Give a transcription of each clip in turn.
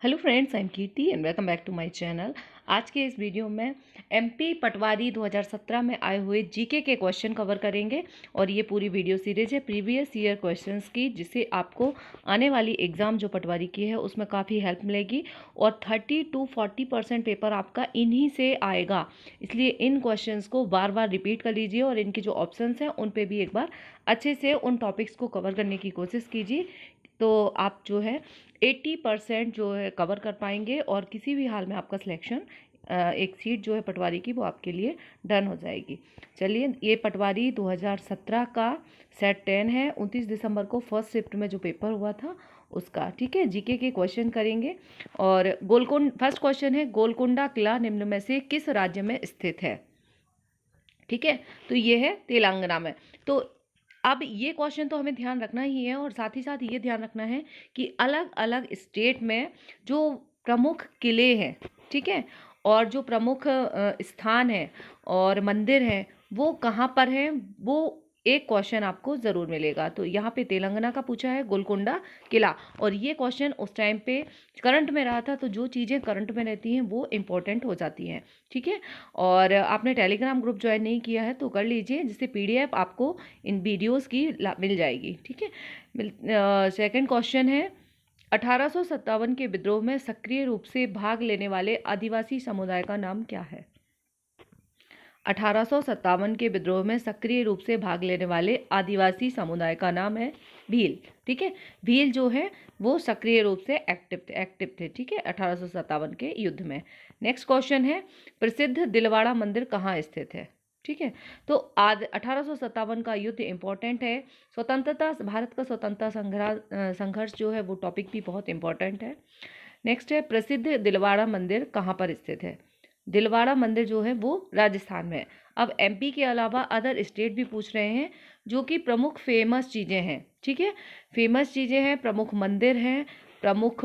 Hello friends, I am Kirti and welcome back to my channel. आज के इस video में एमपी पटवारी 2017 में आए हुए जीके के क्वेश्चन कवर करेंगे और ये पूरी वीडियो सीरीज है प्रीवियस ईयर क्वेश्चंस की, जिससे आपको आने वाली एग्ज़ाम जो पटवारी की है उसमें काफ़ी हेल्प मिलेगी और 30 to 40% पेपर आपका इन्हीं से आएगा। इसलिए इन क्वेश्चंस को बार बार रिपीट कर लीजिए और इनके जो ऑप्शंस हैं उन पर भी एक बार अच्छे से उन टॉपिक्स को कवर करने की कोशिश कीजिए, तो आप जो है 80% जो है कवर कर पाएंगे और किसी भी हाल में आपका सिलेक्शन एक सीट जो है पटवारी की वो आपके लिए डन हो जाएगी। चलिए, ये पटवारी 2017 का सेट 10 है। 29 दिसंबर को फर्स्ट शिफ्ट में जो पेपर हुआ था उसका, ठीक है। जीके के क्वेश्चन करेंगे और गोलकुंड फर्स्ट क्वेश्चन है, गोलकुंडा किला निम्न में से किस राज्य में स्थित है? ठीक है, तो ये है तेलंगाना में। तो अब ये क्वेश्चन तो हमें ध्यान रखना ही है और साथ ही साथ ये ध्यान रखना है कि अलग अलग स्टेट में जो प्रमुख किले हैं, ठीक है, और जो प्रमुख स्थान है और मंदिर हैं वो कहाँ पर हैं, वो एक क्वेश्चन आपको ज़रूर मिलेगा। तो यहाँ पे तेलंगाना का पूछा है गोलकुंडा किला, और ये क्वेश्चन उस टाइम पे करंट में रहा था, तो जो चीज़ें करंट में रहती हैं वो इम्पोर्टेंट हो जाती हैं, ठीक है। और आपने टेलीग्राम ग्रुप ज्वाइन नहीं किया है तो कर लीजिए, जिससे पीडीएफ आपको इन वीडियोस की मिल जाएगी, ठीक है। सेकंड क्वेश्चन है, 1857 के विद्रोह में सक्रिय रूप से भाग लेने वाले आदिवासी समुदाय का नाम क्या है? 1857 के विद्रोह में सक्रिय रूप से भाग लेने वाले आदिवासी समुदाय का नाम है भील, ठीक है। भील जो है वो सक्रिय रूप से एक्टिव थे, ठीक है, 1857 के युद्ध में। नेक्स्ट क्वेश्चन है, प्रसिद्ध दिलवाड़ा मंदिर कहाँ स्थित है? ठीक है, तो आज 1857 का युद्ध इंपॉर्टेंट है। स्वतंत्रता, भारत का स्वतंत्रता संघर्ष जो है वो टॉपिक भी बहुत इंपॉर्टेंट है। नेक्स्ट है, प्रसिद्ध दिलवाड़ा मंदिर कहाँ पर स्थित है? दिलवाड़ा मंदिर जो है वो राजस्थान में है। अब एमपी के अलावा अदर स्टेट भी पूछ रहे हैं जो कि प्रमुख फेमस चीज़ें हैं, ठीक है, फेमस चीज़ें हैं, प्रमुख मंदिर हैं, प्रमुख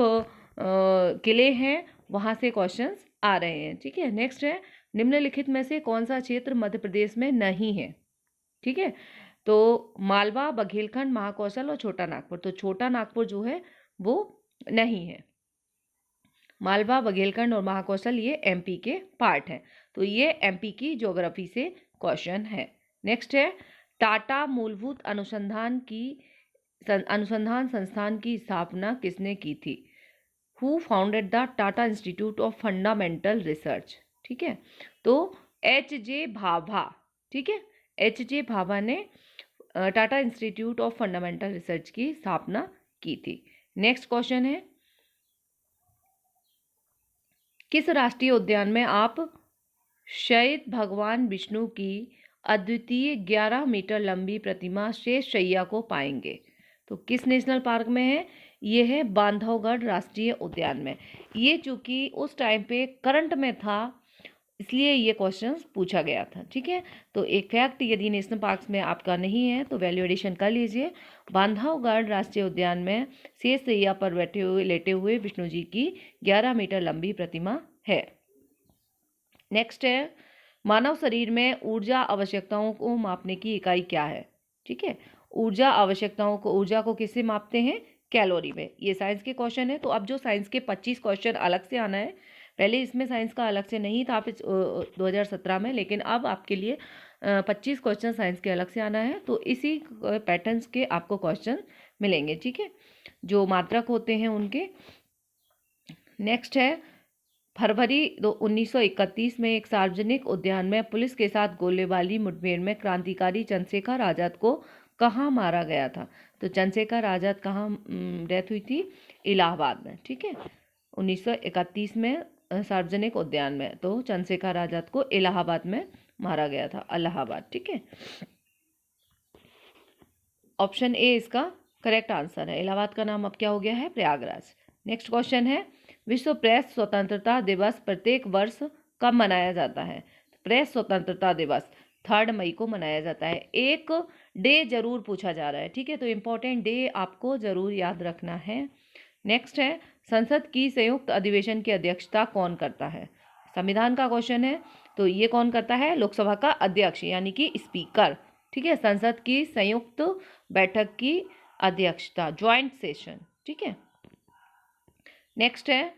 किले हैं, वहाँ से क्वेश्चंस आ रहे हैं, ठीक है। नेक्स्ट है, निम्नलिखित में से कौन सा क्षेत्र मध्य प्रदेश में नहीं है? ठीक है, तो मालवा, बघेलखंड, महाकौशल और छोटा नागपुर। तो छोटा नागपुर जो है वो नहीं है। मालवा, बघेलखंड और महाकौशल ये एमपी के पार्ट हैं। तो ये एमपी की ज्योग्राफी से क्वेश्चन है। नेक्स्ट है, टाटा मूलभूत अनुसंधान संस्थान की स्थापना किसने की थी? Who founded the Tata institute of fundamental research? ठीक है, तो H.J. भाभा, ठीक है, H.J. भाभा ने Tata institute of fundamental research की स्थापना की थी। नेक्स्ट क्वेश्चन है, किस राष्ट्रीय उद्यान में आप शयद भगवान विष्णु की अद्वितीय 11 मीटर लंबी प्रतिमा शेष शैया को पाएंगे? तो किस नेशनल पार्क में है? ये है बांधवगढ़ राष्ट्रीय उद्यान में। ये चूंकि उस टाइम पे करंट में था इसलिए ये क्वेश्चंस पूछा गया था, ठीक है। तो एक फैक्ट, यदि नेशनल पार्क्स में आपका नहीं है तो वैल्यू एडिशन कर लीजिए। बांधवगढ़ राष्ट्रीय उद्यान में शेष शैया पर लेटे हुए विष्णु जी की 11 मीटर लंबी प्रतिमा है। नेक्स्ट है, मानव शरीर में ऊर्जा आवश्यकताओं को मापने की इकाई क्या है? ठीक है, ऊर्जा को किससे मापते हैं? कैलोरी में। ये साइंस के क्वेश्चन है। तो अब जो साइंस के 25 क्वेश्चन अलग से आना है, पहले इसमें साइंस का अलग से नहीं था 2017 में, लेकिन अब आपके लिए 25 क्वेश्चन साइंस के अलग से आना है। तो इसी पैटर्न्स के आपको क्वेश्चन मिलेंगे, ठीक है, जो मात्रक होते हैं उनके। नेक्स्ट है, फरवरी 1931 में एक सार्वजनिक उद्यान में पुलिस के साथ गोलीबारी मुठभेड़ में क्रांतिकारी चंद्रशेखर आजाद को कहाँ मारा गया था? तो चंद्रशेखर आजाद कहाँ डेथ हुई थी? इलाहाबाद में, ठीक है, 1931 में सार्वजनिक उद्यान में। तो चंद्रशेखर आजाद को इलाहाबाद में मारा गया था, इलाहाबाद, ठीक है। ऑप्शन ए इसका करेक्ट आंसर है। इलाहाबाद का नाम अब क्या हो गया है? प्रयागराज। नेक्स्ट क्वेश्चन है, विश्व प्रेस स्वतंत्रता दिवस प्रत्येक वर्ष कब मनाया जाता है? प्रेस स्वतंत्रता दिवस 3 मई को मनाया जाता है। एक डे जरूर पूछा जा रहा है, ठीक है, तो इम्पोर्टेंट डे आपको जरूर याद रखना है। नेक्स्ट है, संसद की संयुक्त अधिवेशन की अध्यक्षता कौन करता है? संविधान का क्वेश्चन है, तो ये कौन करता है? लोकसभा का अध्यक्ष यानी कि स्पीकर, ठीक है, संसद की संयुक्त बैठक की अध्यक्षता, ज्वाइंट सेशन, ठीक है। नेक्स्ट है,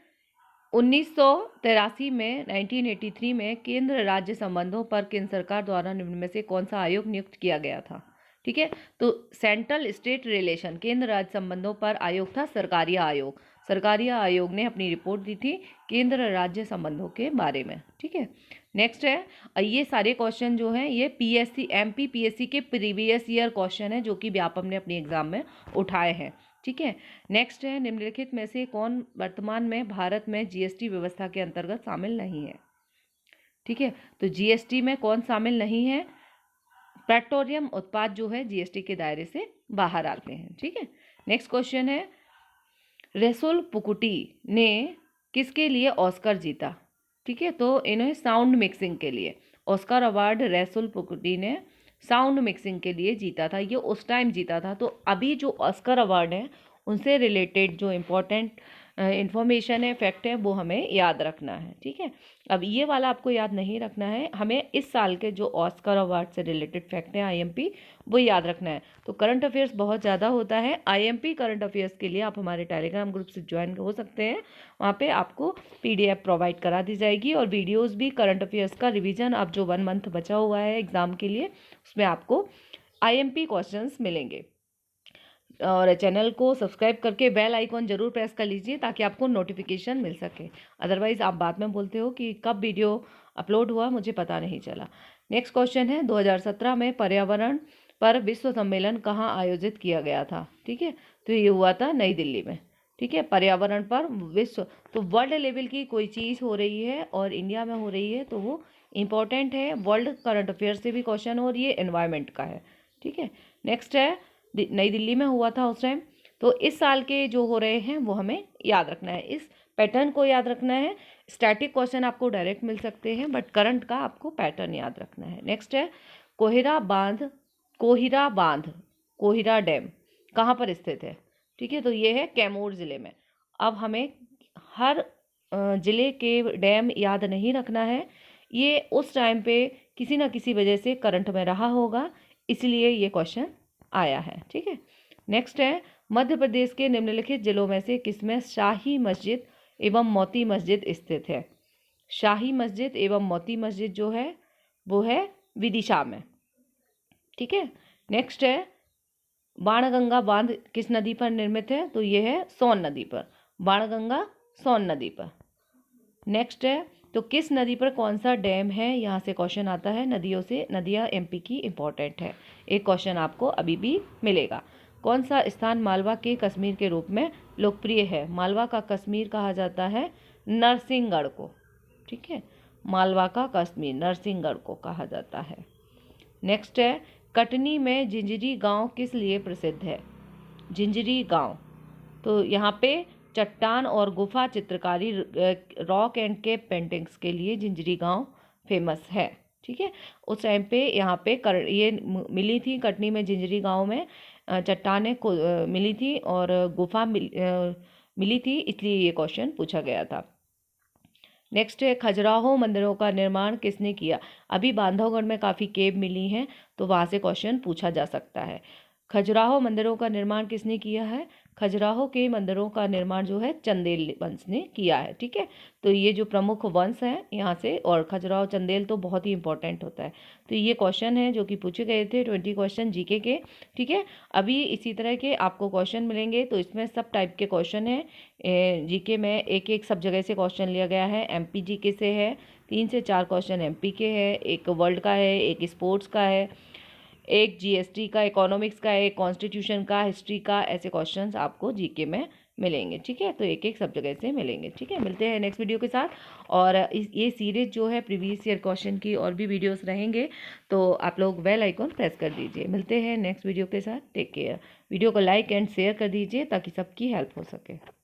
1983 में 1983 में केंद्र राज्य संबंधों पर केंद्र सरकार द्वारा निम्न में से कौन सा आयोग नियुक्त किया गया था? ठीक है, तो सेंट्रल स्टेट रिलेशन, केंद्र राज्य संबंधों पर आयोग था सरकारिया आयोग। सरकारिया आयोग ने अपनी रिपोर्ट दी थी केंद्र राज्य संबंधों के बारे में। ठीक है, नेक्स्ट है, ये सारे क्वेश्चन जो हैं ये पीएससी एमपी पीएससी के प्रीवियस ईयर क्वेश्चन है जो कि व्यापम ने अपनी एग्जाम में उठाए हैं। ठीक है, नेक्स्ट है, निम्नलिखित में से कौन वर्तमान में भारत में जीएसटी व्यवस्था के अंतर्गत शामिल नहीं है? ठीक है, तो जीएसटी में कौन शामिल नहीं है? पेट्रोलियम उत्पाद जो है जीएसटी के दायरे से बाहर आते हैं। ठीक है, नेक्स्ट क्वेश्चन है, रेसुल पुकुटी ने किसके लिए ऑस्कर जीता? ठीक है, तो इन्हें साउंड मिक्सिंग के लिए ऑस्कर अवार्ड रेसुल पुकुटी ने साउंड मिक्सिंग के लिए जीता था। ये उस टाइम जीता था। तो अभी जो ऑस्कर अवार्ड है उनसे रिलेटेड जो इम्पोर्टेंट इन्फॉर्मेशन है, फैक्ट है, वो हमें याद रखना है। ठीक है, अब ये वाला आपको याद नहीं रखना है, हमें इस साल के जो ऑस्कर अवार्ड से रिलेटेड फैक्ट है आईएमपी वो याद रखना है। तो करंट अफेयर्स बहुत ज़्यादा होता है। आईएमपी करंट अफेयर्स के लिए आप हमारे टेलीग्राम ग्रुप से ज्वाइन हो सकते हैं। वहाँ पे आपको पीडीएफ प्रोवाइड करा दी जाएगी और वीडियोस भी करंट अफेयर्स का रिवीजन अब जो 1 मंथ बचा हुआ है एग्ज़ाम के लिए उसमें आपको आईएमपी क्वेश्चंस मिलेंगे। और चैनल को सब्सक्राइब करके बेल आइकॉन जरूर प्रेस कर लीजिए ताकि आपको नोटिफिकेशन मिल सके। अदरवाइज़ आप बाद में बोलते हो कि कब वीडियो अपलोड हुआ, मुझे पता नहीं चला। नेक्स्ट क्वेश्चन है, 2017 में पर्यावरण पर विश्व सम्मेलन कहाँ आयोजित किया गया था? ठीक है, तो ये हुआ था नई दिल्ली में। ठीक है, पर्यावरण पर विश्व, तो वर्ल्ड लेवल की कोई चीज़ हो रही है और इंडिया में हो रही है तो वो इम्पॉर्टेंट है। वर्ल्ड करंट अफेयर से भी क्वेश्चन और ये एनवायरनमेंट का है। ठीक है, नेक्स्ट है, नई दिल्ली में हुआ था उस टाइम। तो इस साल के जो हो रहे हैं वो हमें याद रखना है, इस पैटर्न को याद रखना है। स्टैटिक क्वेश्चन आपको डायरेक्ट मिल सकते हैं बट करंट का आपको पैटर्न याद रखना है। नेक्स्ट है, कोहिरा बांध कोहिरा डैम कहाँ पर स्थित है? ठीक है, तो ये है कैमूर ज़िले में। अब हमें हर ज़िले के डैम याद नहीं रखना है, ये उस टाइम पे किसी ना किसी वजह से करंट में रहा होगा, इसलिए ये क्वेश्चन आया है। ठीक है, नेक्स्ट है, मध्य प्रदेश के निम्नलिखित जिलों में से किसमें शाही मस्जिद एवं मोती मस्जिद स्थित है? शाही मस्जिद एवं मोती मस्जिद जो है वो है विदिशा में। ठीक है, नेक्स्ट है, बाणगंगा बांध किस नदी पर निर्मित है? तो ये है सोन नदी पर, बाणगंगा सोन नदी पर। नेक्स्ट है, तो किस नदी पर कौन सा डैम है? यहाँ से क्वेश्चन आता है, नदियों से, नदियाँ एमपी की इंपॉर्टेंट है, एक क्वेश्चन आपको अभी भी मिलेगा। कौन सा स्थान मालवा के कश्मीर के रूप में लोकप्रिय है? मालवा का कश्मीर कहा जाता है नरसिंहगढ़ को। ठीक है, मालवा का कश्मीर नरसिंहगढ़ को कहा जाता है। नेक्स्ट है, कटनी में जिंजरी गांव किस लिए प्रसिद्ध है? जिंजरी गांव, तो यहाँ पे चट्टान और गुफा चित्रकारी, रॉक एंड केप पेंटिंग्स के लिए जिंजरी गांव फेमस है। ठीक है, उस टाइम पे यहाँ पे ये मिली थी कटनी में, जिंजरी गांव में चट्टानें मिली थी और गुफा मिली थी, इसलिए ये क्वेश्चन पूछा गया था। नेक्स्ट है, खजुराहो मंदिरों का निर्माण किसने किया? अभी बांधवगढ़ में काफ़ी केव मिली हैं तो वहाँ से क्वेश्चन पूछा जा सकता है। खजुराहो मंदिरों का निर्माण किसने किया है? खजुराहो के मंदिरों का निर्माण जो है चंदेल वंश ने किया है। ठीक है, तो ये जो प्रमुख वंश हैं यहाँ से, और खजुराहो चंदेल तो बहुत ही इंपॉर्टेंट होता है। तो ये क्वेश्चन है जो कि पूछे गए थे 20 क्वेश्चन जीके के। ठीक है, अभी इसी तरह के आपको क्वेश्चन मिलेंगे, तो इसमें सब टाइप के क्वेश्चन हैं जीके में। एक एक सब जगह से क्वेश्चन लिया गया है। एमपी जीके से है, 3 से 4 क्वेश्चन एमपी के है, एक वर्ल्ड का है, एक स्पोर्ट्स का है, एक जीएसटी का, इकोनॉमिक्स का, एक कॉन्स्टिट्यूशन का, हिस्ट्री का, ऐसे क्वेश्चंस आपको जीके में मिलेंगे। ठीक है, तो एक एक सब जगह से मिलेंगे। ठीक है, मिलते हैं नेक्स्ट वीडियो के साथ। और ये सीरीज जो है प्रीवियस ईयर क्वेश्चन की और भी वीडियोस रहेंगे, तो आप लोग बेल आइकॉन प्रेस कर दीजिए। मिलते हैं नेक्स्ट वीडियो के साथ, टेक केयर। वीडियो को लाइक एंड शेयर कर दीजिए ताकि सबकी हेल्प हो सके।